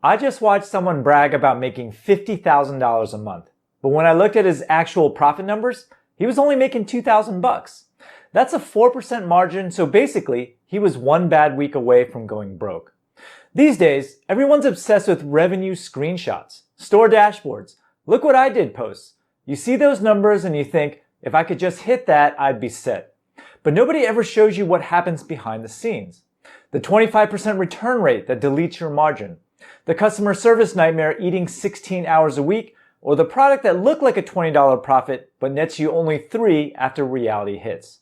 I just watched someone brag about making $50,000 a month, but when I looked at his actual profit numbers, he was only making $2,000. That's a 4% margin, so basically, he was one bad week away from going broke. These days, everyone's obsessed with revenue screenshots, store dashboards, look what I did posts. You see those numbers and you think, if I could just hit that, I'd be set. But nobody ever shows you what happens behind the scenes. The 25% return rate that deletes your margin, the customer service nightmare eating 16 hours a week, or the product that looked like a $20 profit but nets you only $3 after reality hits.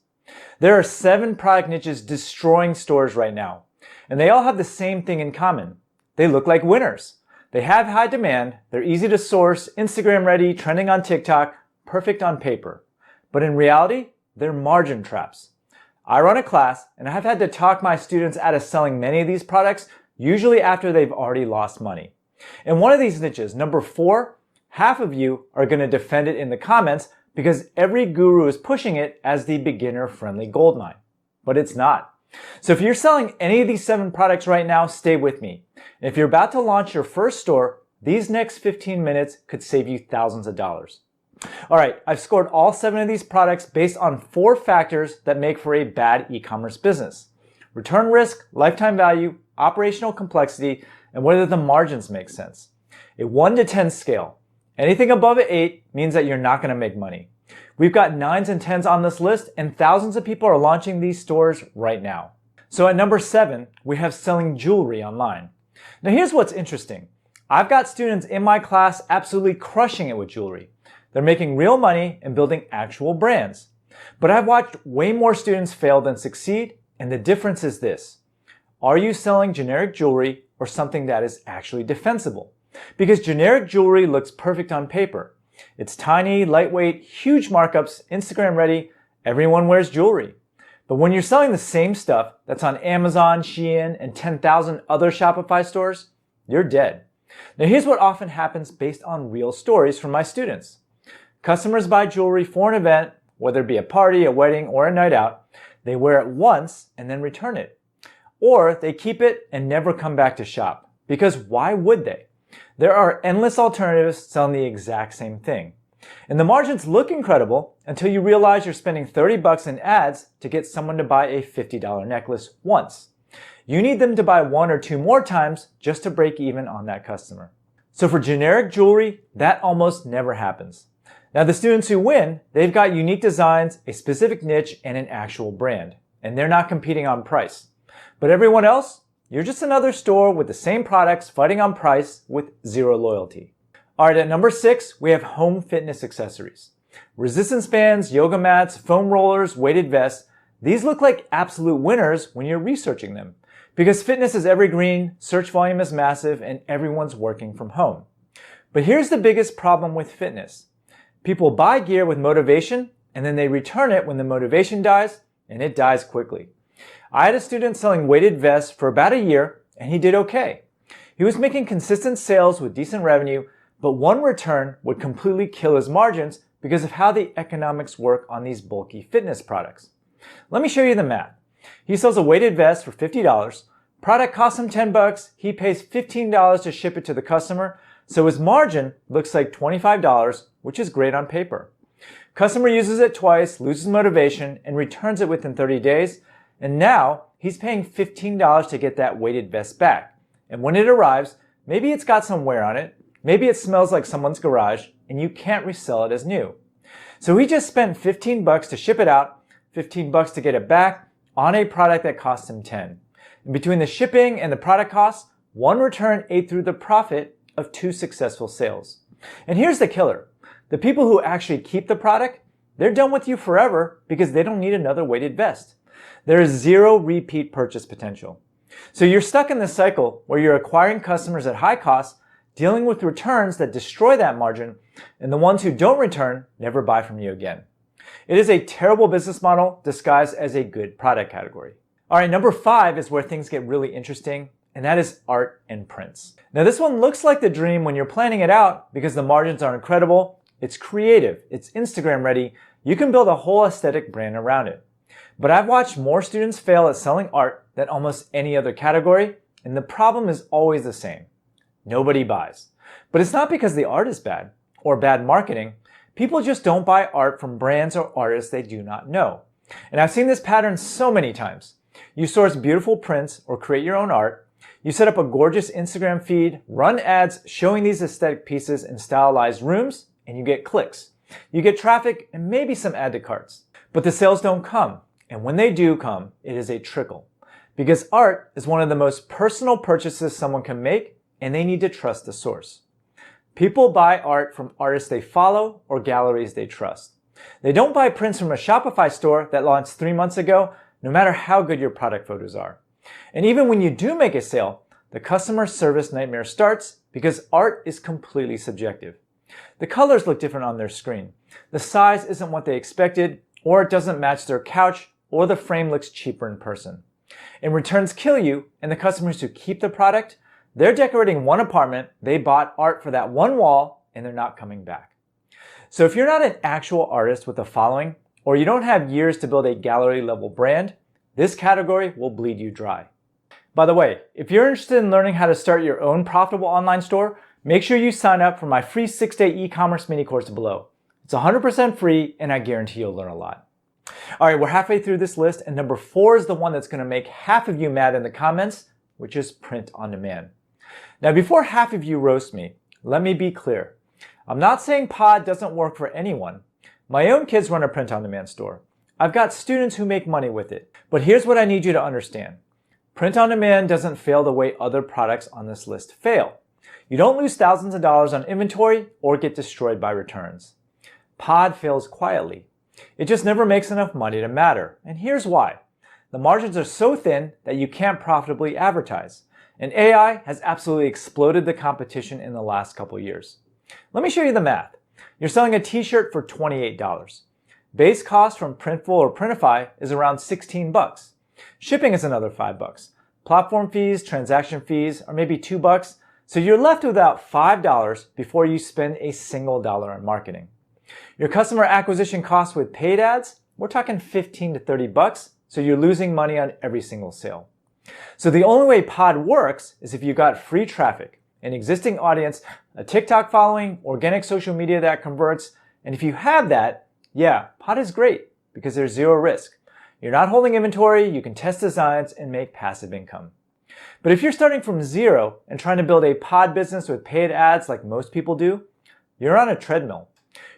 There are 7 product niches destroying stores right now, and they all have the same thing in common. They look like winners. They have high demand, they're easy to source, Instagram ready, trending on TikTok, perfect on paper. But in reality, they're margin traps. I run a class, and I've had to talk my students out of selling many of these products, usually after they've already lost money. In one of these niches, number 4, half of you are going to defend it in the comments because every guru is pushing it as the beginner-friendly goldmine. But it's not. So if you're selling any of these 7 products right now, stay with me. And if you're about to launch your first store, these next 15 minutes could save you thousands of dollars. All right, I've scored all 7 of these products based on 4 factors that make for a bad e-commerce business: return risk, lifetime value, operational complexity, and whether the margins make sense. A 1 to 10 scale. Anything above an 8 means that you're not going to make money. We've got 9s and 10s on this list, and thousands of people are launching these stores right now. So at number 7, we have selling jewelry online. Now here's what's interesting. I've got students in my class absolutely crushing it with jewelry. They're making real money and building actual brands. But I've watched way more students fail than succeed, and the difference is this. Are you selling generic jewelry or something that is actually defensible? Because generic jewelry looks perfect on paper. It's tiny, lightweight, huge markups, Instagram ready, everyone wears jewelry. But when you're selling the same stuff that's on Amazon, Shein, and 10,000 other Shopify stores, you're dead. Now here's what often happens based on real stories from my students. Customers buy jewelry for an event, whether it be a party, a wedding, or a night out. They wear it once and then return it. Or they keep it and never come back to shop. Because why would they? There are endless alternatives selling the exact same thing. And the margins look incredible until you realize you're spending $30 in ads to get someone to buy a $50 necklace once. You need them to buy 1 or 2 more times just to break even on that customer. So for generic jewelry, that almost never happens. Now the students who win, they've got unique designs, a specific niche, and an actual brand. And they're not competing on price. But everyone else, you're just another store with the same products fighting on price with zero loyalty. Alright, at number 6, we have home fitness accessories. Resistance bands, yoga mats, foam rollers, weighted vests. These look like absolute winners when you're researching them. Because fitness is evergreen, search volume is massive, and everyone's working from home. But here's the biggest problem with fitness. People buy gear with motivation, and then they return it when the motivation dies, and it dies quickly. I had a student selling weighted vests for about a year, and he did okay. He was making consistent sales with decent revenue, but one return would completely kill his margins because of how the economics work on these bulky fitness products. Let me show you the math. He sells a weighted vest for $50. Product costs him $10. He pays $15 to ship it to the customer, so his margin looks like $25, which is great on paper. Customer uses it twice, loses motivation, and returns it within 30 days. And now he's paying $15 to get that weighted vest back. And when it arrives, maybe it's got some wear on it, maybe it smells like someone's garage, and you can't resell it as new. So he just spent $15 to ship it out, $15 to get it back on a product that cost him $10. And between the shipping and the product costs, one return ate through the profit of 2 successful sales. And here's the killer. The people who actually keep the product, they're done with you forever because they don't need another weighted vest. There is zero repeat purchase potential. So you're stuck in this cycle where you're acquiring customers at high cost, dealing with returns that destroy that margin, and the ones who don't return never buy from you again. It is a terrible business model disguised as a good product category. All right, number 5 is where things get really interesting, and that is art and prints. Now this one looks like the dream when you're planning it out because the margins are incredible, it's creative, it's Instagram ready, you can build a whole aesthetic brand around it. But I've watched more students fail at selling art than almost any other category, and the problem is always the same. Nobody buys. But it's not because the art is bad or bad marketing. People just don't buy art from brands or artists they do not know. And I've seen this pattern so many times. You source beautiful prints or create your own art. You set up a gorgeous Instagram feed, run ads showing these aesthetic pieces in stylized rooms, and you get clicks. You get traffic and maybe some add to carts. But the sales don't come. And when they do come, it is a trickle. Because art is one of the most personal purchases someone can make, and they need to trust the source. People buy art from artists they follow or galleries they trust. They don't buy prints from a Shopify store that launched 3 months ago, no matter how good your product photos are. And even when you do make a sale, the customer service nightmare starts because art is completely subjective. The colors look different on their screen. The size isn't what they expected, or it doesn't match their couch, or the frame looks cheaper in person. And returns kill you, and the customers who keep the product, they're decorating one apartment, they bought art for that one wall, and they're not coming back. So if you're not an actual artist with a following, or you don't have years to build a gallery level brand, this category will bleed you dry. By the way, if you're interested in learning how to start your own profitable online store, make sure you sign up for my free 6-day e-commerce mini course below. It's 100% free, and I guarantee you'll learn a lot. All right, we're halfway through this list, and number 4 is the one that's going to make half of you mad in the comments, which is print on demand. Now, before half of you roast me, let me be clear. I'm not saying pod doesn't work for anyone. My own kids run a print on demand store. I've got students who make money with it. But here's what I need you to understand. Print on demand doesn't fail the way other products on this list fail. You don't lose thousands of dollars on inventory or get destroyed by returns. Pod fails quietly. It just never makes enough money to matter. And here's why. The margins are so thin that you can't profitably advertise. And AI has absolutely exploded the competition in the last couple years. Let me show you the math. You're selling a t-shirt for $28. Base cost from Printful or Printify is around $16. Shipping is another $5. Platform fees, transaction fees are maybe $2. So you're left with about $5 before you spend a single dollar on marketing. Your customer acquisition costs with paid ads, we're talking $15 to $30, so you're losing money on every single sale. So the only way pod works is if you got free traffic, an existing audience, a TikTok following, organic social media that converts, and if you have that, yeah, pod is great because there's zero risk. You're not holding inventory, you can test designs and make passive income. But if you're starting from zero and trying to build a pod business with paid ads like most people do, you're on a treadmill.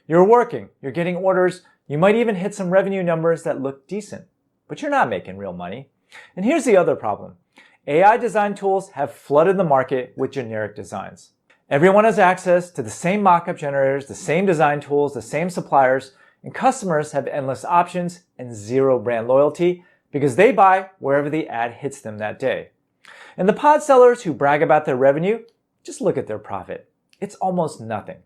You're working, you're getting orders, you might even hit some revenue numbers that look decent, but you're not making real money. And here's the other problem. AI design tools have flooded the market with generic designs. Everyone has access to the same mockup generators, the same design tools, the same suppliers, and customers have endless options and zero brand loyalty because they buy wherever the ad hits them that day. And the pod sellers who brag about their revenue, just look at their profit. It's almost nothing.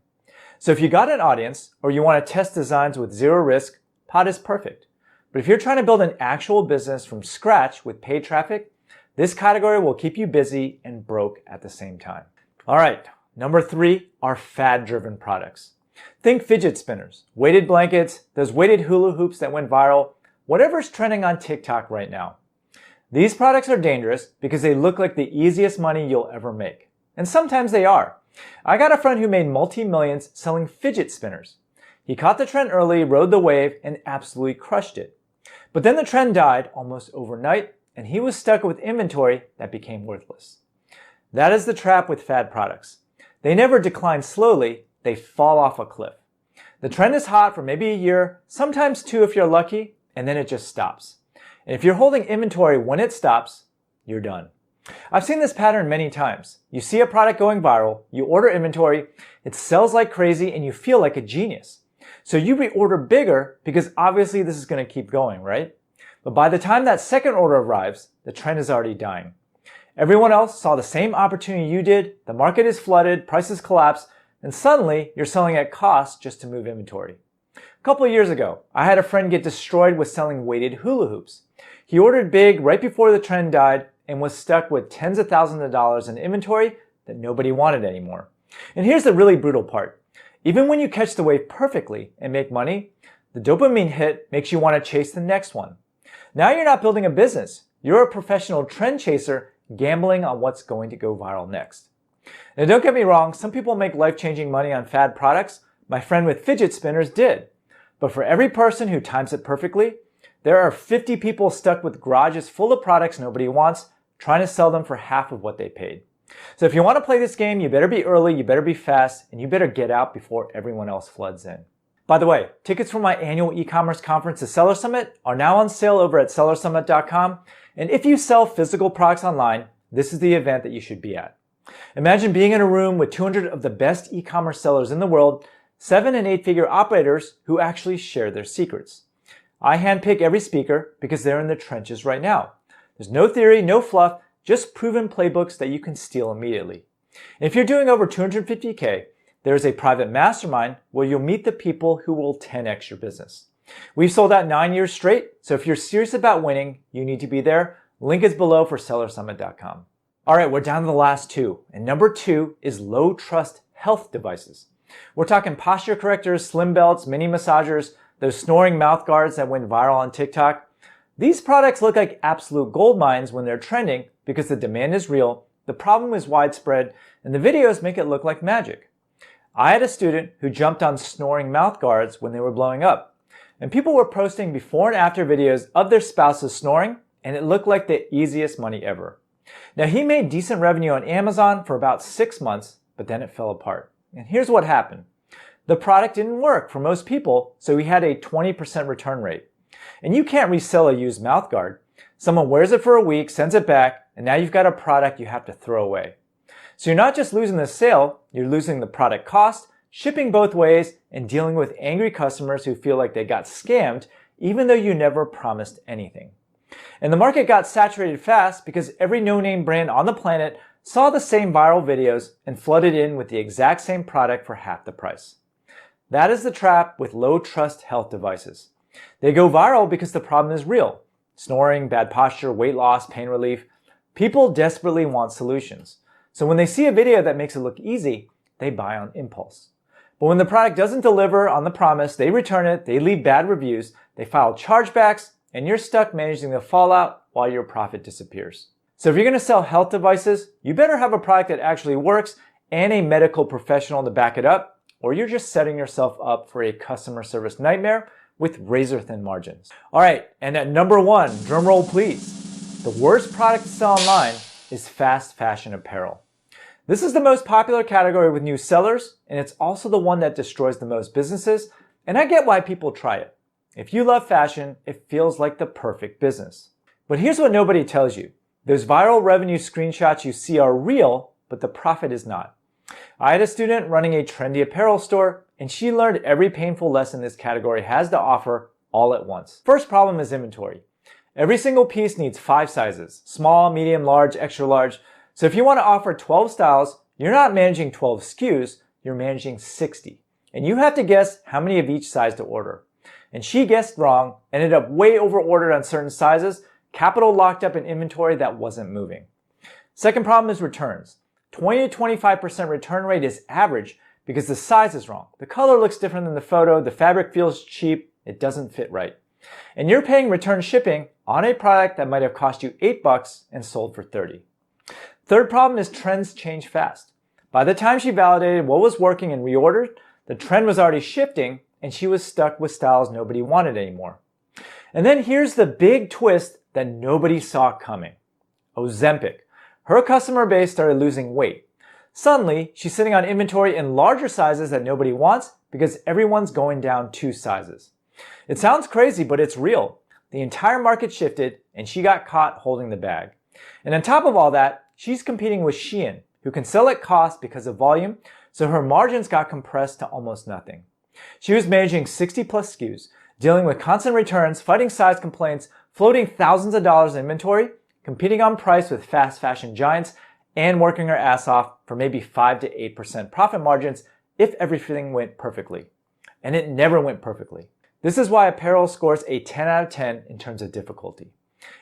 So if you got an audience or you want to test designs with zero risk, pod is perfect. But if you're trying to build an actual business from scratch with paid traffic, this category will keep you busy and broke at the same time. All right, number 3 are fad-driven products. Think fidget spinners, weighted blankets, those weighted hula hoops that went viral, whatever's trending on TikTok right now. These products are dangerous because they look like the easiest money you'll ever make. And sometimes they are. I got a friend who made multi-millions selling fidget spinners. He caught the trend early, rode the wave, and absolutely crushed it. But then the trend died almost overnight, and he was stuck with inventory that became worthless. That is the trap with fad products. They never decline slowly, they fall off a cliff. The trend is hot for maybe a year, sometimes 2 if you're lucky, and then it just stops. And if you're holding inventory when it stops, you're done. I've seen this pattern many times. You see a product going viral, you order inventory, it sells like crazy, and you feel like a genius. So you reorder bigger because obviously this is going to keep going, right? But by the time that second order arrives, the trend is already dying. Everyone else saw the same opportunity you did, the market is flooded, prices collapse, and suddenly you're selling at cost just to move inventory. A couple of years ago, I had a friend get destroyed with selling weighted hula hoops. He ordered big right before the trend died and was stuck with tens of thousands of dollars in inventory that nobody wanted anymore. And here's the really brutal part. Even when you catch the wave perfectly and make money, the dopamine hit makes you want to chase the next one. Now you're not building a business. You're a professional trend chaser gambling on what's going to go viral next. Now don't get me wrong, some people make life-changing money on fad products. My friend with fidget spinners did. But for every person who times it perfectly, there are 50 people stuck with garages full of products nobody wants, trying to sell them for half of what they paid. So if you want to play this game, you better be early, you better be fast, and you better get out before everyone else floods in. By the way, tickets for my annual e-commerce conference, the Seller Summit, are now on sale over at sellersummit.com. And if you sell physical products online, this is the event that you should be at. Imagine being in a room with 200 of the best e-commerce sellers in the world, 7- and 8-figure operators who actually share their secrets. I handpick every speaker because they're in the trenches right now. There's no theory, no fluff, just proven playbooks that you can steal immediately. And if you're doing over 250K, there's a private mastermind where you'll meet the people who will 10x your business. We've sold out 9 years straight, so if you're serious about winning, you need to be there. Link is below for sellersummit.com. All right, we're down to the last two, and number 2 is low trust health devices. We're talking posture correctors, slim belts, mini massagers, those snoring mouth guards that went viral on TikTok. These products look like absolute gold mines when they're trending because the demand is real, the problem is widespread, and the videos make it look like magic. I had a student who jumped on snoring mouth guards when they were blowing up, and people were posting before and after videos of their spouses snoring, and it looked like the easiest money ever. Now, he made decent revenue on Amazon for about 6 months, but then it fell apart. And here's what happened. The product didn't work for most people, so he had a 20% return rate. And you can't resell a used mouth guard. Someone wears it for a week, sends it back, and now you've got a product you have to throw away. So you're not just losing the sale, you're losing the product cost, shipping both ways, and dealing with angry customers who feel like they got scammed, even though you never promised anything. And the market got saturated fast because every no-name brand on the planet saw the same viral videos and flooded in with the exact same product for half the price. That is the trap with low-trust health devices. They go viral because the problem is real. Snoring, bad posture, weight loss, pain relief. People desperately want solutions. So when they see a video that makes it look easy, they buy on impulse. But when the product doesn't deliver on the promise, they return it, they leave bad reviews, they file chargebacks, and you're stuck managing the fallout while your profit disappears. So if you're going to sell health devices, you better have a product that actually works and a medical professional to back it up, or you're just setting yourself up for a customer service nightmare with razor-thin margins. All right, and at number 1, drumroll please. The worst product to sell online is fast fashion apparel. This is the most popular category with new sellers, and it's also the one that destroys the most businesses, and I get why people try it. If you love fashion, it feels like the perfect business. But here's what nobody tells you. Those viral revenue screenshots you see are real, but the profit is not. I had a student running a trendy apparel store, and she learned every painful lesson this category has to offer all at once. First problem is inventory. Every single piece needs 5 sizes, small, medium, large, extra large. So if you want to offer 12 styles, you're not managing 12 SKUs, you're managing 60. And you have to guess how many of each size to order. And she guessed wrong, ended up way over ordered on certain sizes, capital locked up in inventory that wasn't moving. Second problem is returns. 20 to 25% return rate is average because the size is wrong. The color looks different than the photo, the fabric feels cheap, it doesn't fit right. And you're paying return shipping on a product that might have cost you $8 and sold for $30. Third problem is trends change fast. By the time she validated what was working and reordered, the trend was already shifting and she was stuck with styles nobody wanted anymore. And then here's the big twist that nobody saw coming. Ozempic. Her customer base started losing weight. Suddenly, she's sitting on inventory in larger sizes that nobody wants because everyone's going down 2 sizes. It sounds crazy, but it's real. The entire market shifted and she got caught holding the bag. And on top of all that, she's competing with Shein, who can sell at cost because of volume, so her margins got compressed to almost nothing. She was managing 60 plus SKUs, dealing with constant returns, fighting size complaints, floating thousands of dollars in inventory, competing on price with fast fashion giants, and working her ass off for maybe 5 to 8% profit margins if everything went perfectly. And it never went perfectly. This is why apparel scores a 10 out of 10 in terms of difficulty.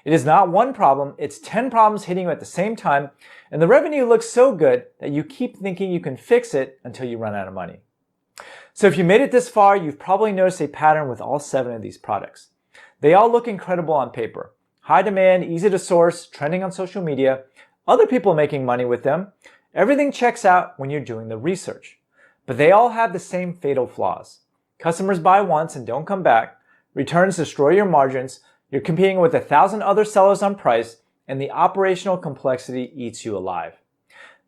It is not one problem, it's 10 problems hitting you at the same time, and the revenue looks so good that you keep thinking you can fix it until you run out of money. So if you made it this far, you've probably noticed a pattern with all 7 of these products. They all look incredible on paper. High demand, easy to source, trending on social media, other people making money with them, Everything checks out when you're doing the research. But they all have the same fatal flaws. Customers buy once and don't come back. Returns destroy your margins. You're competing with 1,000 other sellers on price, and the operational complexity eats you alive.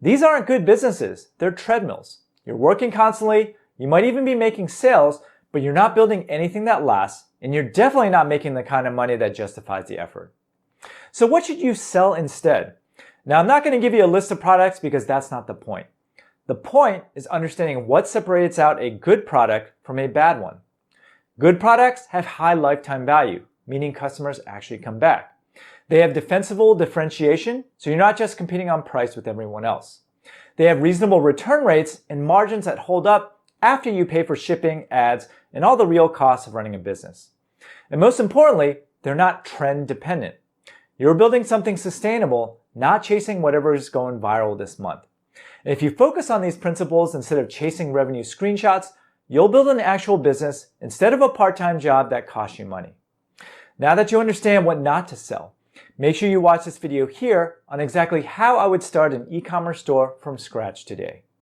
These aren't good businesses. They're treadmills. You're working constantly. You might even be making sales, but you're not building anything that lasts, and you're definitely not making the kind of money that justifies the effort. So what should you sell instead? Now, I'm not going to give you a list of products because that's not the point. The point is understanding what separates out a good product from a bad one. Good products have high lifetime value, meaning customers actually come back. They have defensible differentiation, so you're not just competing on price with everyone else. They have reasonable return rates and margins that hold up after you pay for shipping, ads, and all the real costs of running a business. And most importantly, they're not trend dependent. You're building something sustainable, not chasing whatever is going viral this month. And if you focus on these principles instead of chasing revenue screenshots, you'll build an actual business instead of a part-time job that costs you money. Now that you understand what not to sell, make sure you watch this video here on exactly how I would start an e-commerce store from scratch today.